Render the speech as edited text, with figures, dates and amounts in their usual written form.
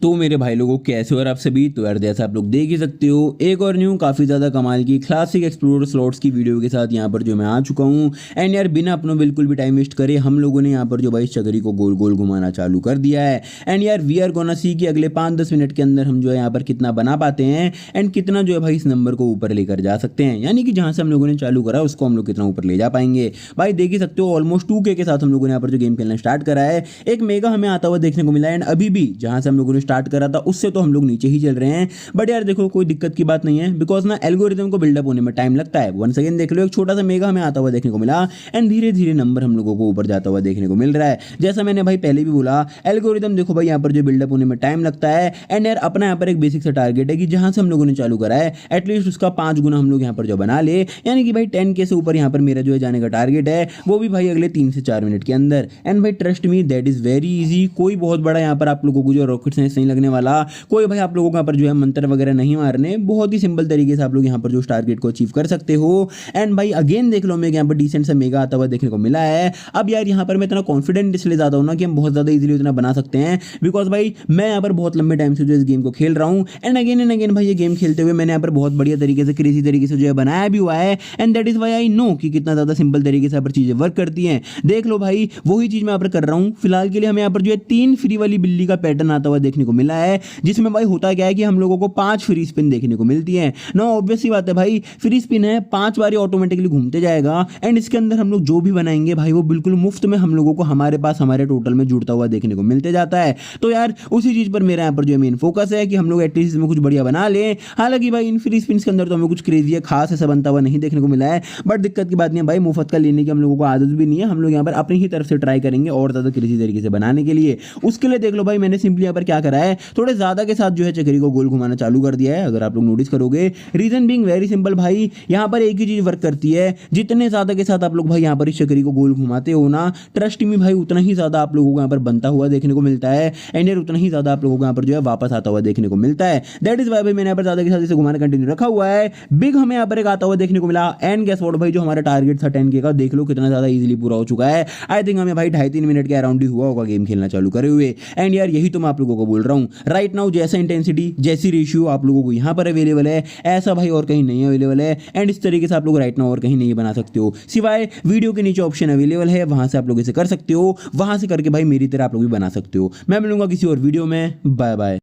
तो मेरे भाई लोगों कैसे हो और आप सभी। तो यार जैसा आप लोग देख ही सकते हो एक और न्यू काफ़ी ज़्यादा कमाल की क्लासिक एक्सप्लोरर स्लॉट्स की वीडियो के साथ यहाँ पर जो मैं आ चुका हूँ। एंड यार बिना अपनों बिल्कुल भी टाइम वेस्ट करे हम लोगों ने यहाँ पर जो भाई इस चक्री को गोल गोल घुमाना चालू कर दिया है। एंड यार वी आर गोना सी कि अगले 5-10 मिनट के अंदर हम जो है यहाँ पर कितना बना पाते हैं एंड कितना जो है भाई इस नंबर को ऊपर लेकर जा सकते हैं। यानी कि जहाँ से हम लोगों ने चालू करा उसको हम लोग कितना ऊपर ले जा पाएंगे। भाई देख ही सकते हो ऑलमोस्ट 2K के साथ हम लोगों ने यहाँ पर जो गेम खेलना स्टार्ट करा है। एक मेगा हमें आता हुआ देखने को मिला है एंड अभी भी जहाँ से हम लोगों ने स्टार्ट करा था उससे तो हम लोग नीचे ही चल रहे हैं। बट यार देखो कोई दिक्कत की बात नहीं है बिकॉज ना एल्गोरिथम को बिल्डअप होने में टाइम लगता है। वंस अगेन देख लो एक छोटा सा मेगा हमें आता हुआ देखने को मिला एंड धीरे धीरे नंबर हम लोगों को ऊपर जाता हुआ देखने को मिल रहा है। जैसा मैंने भाई पहले भी बोला एल्गोरिथम देखो भाई यहाँ पर जो बिल्डअप होने में टाइम लगता है। एंड यार अपना यहाँ पर एक बेसिक सा टारगेट है कि जहाँ से हम लोगों ने चालू करा है एटलीस्ट उसका 5 गुना हम लोग यहाँ पर जो बना ले। यानी कि भाई 10K से ऊपर यहाँ पर मेरा जो है जाने का टारगेट है वो भी भाई अगले 3 से 4 मिनट के अंदर। एंड भाई trust me that is very easy. कोई बहुत बड़ा यहाँ पर आप लोगों को जो रॉकेट साइंस नहीं लगने वाला। कोई भाई आप लोगों को यहाँ पर जो है मंत्र वगैरह नहीं मारने। बहुत ही सिंपल तरीके से आप लोग यहाँ पर जो टारगेट को अचीव कर सकते हो। एंड भाई अगेन देख लो मेरे यहाँ पर डिसेंट सा मेगा आता हुआ देखने को मिला है। अब यार यहाँ पर मैं इतना कॉन्फिडेंट इसलिए ज़्यादा हूँ ना कि हम बहुत ज़्यादा इजीली उतना बना सकते हैं बिकॉज भाई मैं यहाँ पर बहुत लंबे टाइम से जो इस गेम को खेल रहा हूँ। एंड अगेन भाई ये गेम खेलते हुए मैंने यहाँ पर बहुत बढ़िया तरीके से क्रेजी तरीके से जो है बनाया भी हुआ है। And that is why I know कि कितना ज़्यादा सिंपल तरीके से यहाँ पर चीज़ें वर्क करती हैं। देख लो भाई वही चीज़ मैं यहाँ पर कर रहा हूँ। फिलहाल के लिए हमें यहाँ पर जो है 3 फ्री वाली बिल्ली का पैटर्न आता हुआ देखने को मिला है जिसमें भाई होता क्या है कि हम लोगों को 5 फ्री स्पिन देखने को मिलती है ना। ऑब्वियस सी बात है भाई फ्री स्पिन है 5 बार ऑटोमेटिकली घूमते जाएगा एंड इसके अंदर हम लोग जो भी बनाएंगे भाई वो बिल्कुल मुफ्त में हम लोगों को हमारे पास हमारे टोटल में जुड़ता हुआ देखने को मिलते जाता है। तो यार उसी चीज़ पर मेरा यहाँ पर जो मेन फोकस है कि हम लोग एटलीस्ट इसमें कुछ बढ़िया बना लें। हालांकि भाई इन फ्री स्पिन के अंदर तो हमें कुछ क्रेजी है खास ऐसा बनता हुआ नहीं देखने को मिला है। बट दिक्कत की बात नहीं है भाई मुफ्त का लेने की हम लोगों को आदत भी नहीं है। हम लोग यहाँ पर अपनी ही तरफ से ट्राई करेंगे और ज़्यादा क्रेजी तरीके से बनाने के लिए। उसके लिए देख लो भाई मैंने सिंपली यहाँ पर क्या करा है थोड़े ज़्यादा के साथ जो है चक्री को गोल घुमाना चालू कर दिया है। अगर आप लोग नोटिस करोगे रीजन बीइंग वेरी सिंपल भाई यहाँ पर एक ही चीज़ वर्क करती है। जितने ज़्यादा के साथ आप लोग भाई यहाँ पर इस चक्री को गोल घुमाते हो ना ट्रस्ट में भाई उतना ही ज़्यादा आप लोगों को यहाँ पर बनता हुआ देखने को मिलता है। एंड यार उतना ही ज़्यादा आप लोगों को यहाँ पर जो है वापस आता हुआ देखने को मिलता है। दैट इज वाई भाई मैंने यहाँ पर ज़्यादा के साथ इसे घुमाना कंटिन्यू रखा हुआ है। बिग हमें यहाँ पर एक आता हुआ देखने को मिला एंड गेस व्हाट भाई जो हमारा टारगेट था 10K का देख लो कितना ज़्यादा इजीली पूरा हो चुका है। आई थिंक हमें भाई 2.5-3 मिनट के अराउंड ही हुआ होगा गेम खेलना चालू करे हुए। एंड यार यही तो मैं आप लोगों को बोल रहा हूँ राइट नाउ जैसा इंटेंसिटी जैसी रेशियो आप लोगों को यहाँ पर अवेलेबल है ऐसा भाई और कहीं नहीं अवेलेबल है। एंड इस तरीके से आप लोग राइट नाउ और कहीं नहीं बना सकते हो सिवाय वीडियो के नीचे ऑप्शन अवेलेबल है वहाँ से आप लोग इसे कर सकते हो। वहाँ से करके भाई मेरी तरह आप लोग भी बना सकते हो। मैं मिलूंगा किसी और वीडियो में। Bye bye.